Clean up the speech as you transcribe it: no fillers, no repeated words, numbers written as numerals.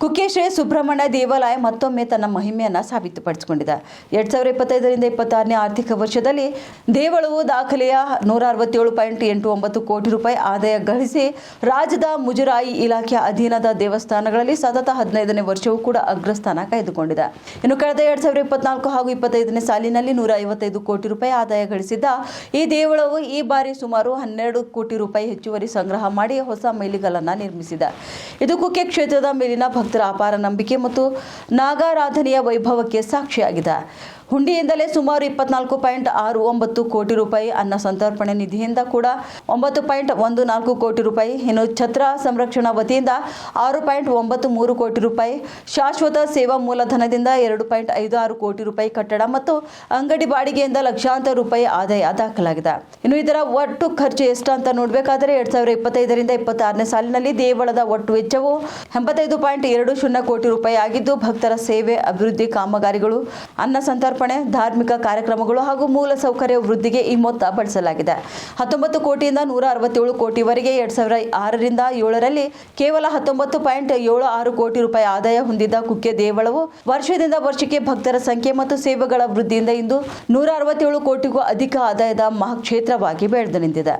ಕುಕ್ಕೆ ಶ್ರೀ ಸುಬ್ರಹ್ಮಣ್ಯ ದೇವಾಲಯ ಮತ್ತೊಮ್ಮೆ ತನ್ನ ಮಹಿಮೆಯನ್ನು ಸಾಬೀತುಪಡಿಸಿಕೊಂಡಿದೆ. 2025ರಿಂದ 26ನೇ ಆರ್ಥಿಕ ವರ್ಷದಲ್ಲಿ ದೇವಳವು ದಾಖಲೆಯ 167.89 ಕೋಟಿ ರೂಪಾಯಿ ಆದಾಯ ಗಳಿಸಿ ರಾಜ್ಯದ ಮುಜರಾಯಿ ಇಲಾಖೆ ಅಧೀನದ ದೇವಸ್ಥಾನಗಳಲ್ಲಿ ಸತತ 15ನೇ ವರ್ಷವೂ ಕೂಡ ಅಗ್ರಸ್ಥಾನ ಕಾಯ್ದುಕೊಂಡಿದೆ. ಇನ್ನು ಕಳೆದ 2024 ಹಾಗೂ 25ನೇ ಸಾಲಿನಲ್ಲಿ 155 ಕೋಟಿ ರೂಪಾಯಿ ಆದಾಯ ಗಳಿಸಿದ್ದ ಈ ದೇವಳವು ಈ ಬಾರಿ ಸುಮಾರು 12 ಕೋಟಿ ರೂಪಾಯಿ ಹೆಚ್ಚುವರಿ ಸಂಗ್ರಹ ಮಾಡಿ ಹೊಸ ಮೈಲಿಗಲ್ಲನ್ನು ನಿರ್ಮಿಸಿದೆ. ಇದು ಕುಕ್ಕೆ ಕ್ಷೇತ್ರದ ಮೇಲಿನ ಭಕ್ತರ ಅಪಾರ ನಂಬಿಕೆ ಮತ್ತು ನಾಗಾರಾಧನೆಯ ವೈಭವಕ್ಕೆ ಸಾಕ್ಷಿಯಾಗಿದೆ. ಹುಂಡಿಯಿಂದಲೇ ಸುಮಾರು 24.69 ಕೋಟಿ ರೂಪಾಯಿ, ಅನ್ನ ಸಂತರ್ಪಣೆ ನಿಧಿಯಿಂದ ಕೂಡ 9.14 ಕೋಟಿ ರೂಪಾಯಿ, ಇನ್ನು ಛತ್ರ ಸಂರಕ್ಷಣಾ ವತಿಯಿಂದ 6.93 ಕೋಟಿ ರೂಪಾಯಿ, ಶಾಶ್ವತ ಸೇವಾ ಮೂಲಧನದಿಂದ 2.56 ಕೋಟಿ ರೂಪಾಯಿ, ಕಟ್ಟಡ ಮತ್ತು ಅಂಗಡಿ ಬಾಡಿಗೆಯಿಂದ ಲಕ್ಷಾಂತರ ರೂಪಾಯಿ ಆದಾಯ ದಾಖಲಾಗಿದೆ. ಇನ್ನು ಇದರ ಒಟ್ಟು ಖರ್ಚು ಎಷ್ಟು ಅಂತ ನೋಡಬೇಕಾದರೆ 2025ರಿಂದ 26ನೇ ಸಾಲಿನಲ್ಲಿ ದೇವಳದ ಒಟ್ಟು ವೆಚ್ಚವು 85.20 ಕೋಟಿ ರೂಪಾಯಿ ಆಗಿದ್ದು, ಭಕ್ತರ ಸೇವೆ, ಅಭಿವೃದ್ಧಿ ಕಾಮಗಾರಿಗಳು, ಅನ್ನ ಸಂತರ್ಪಣೆ, ಧಾರ್ಮಿಕ ಕಾರ್ಯಕ್ರಮಗಳು ಹಾಗೂ ಮೂಲ ಸೌಕರ್ಯ ವೃದ್ಧಿಗೆ ಈ ಮೊತ್ತ ಬಳಸಲಾಗಿದೆ. 19 ಕೋಟಿಯಿಂದ 167 ಕೋಟಿವರೆಗೆ 2006ರಿಂದ 7ರಲ್ಲಿ ಕೇವಲ 19.76 ಕೋಟಿ ರೂಪಾಯಿ ಆದಾಯ ಹೊಂದಿದ್ದ ಕುಕ್ಕೆ ದೇವಳವು ವರ್ಷದಿಂದ ವರ್ಷಕ್ಕೆ ಭಕ್ತರ ಸಂಖ್ಯೆ ಮತ್ತು ಸೇವೆಗಳ ವೃದ್ಧಿಯಿಂದ ಇಂದು 167 ಕೋಟಿಗೂ ಅಧಿಕ ಆದಾಯದ ಮಹಾಕ್ಷೇತ್ರವಾಗಿ ಬೆಳೆದು ನಿಂತಿದೆ.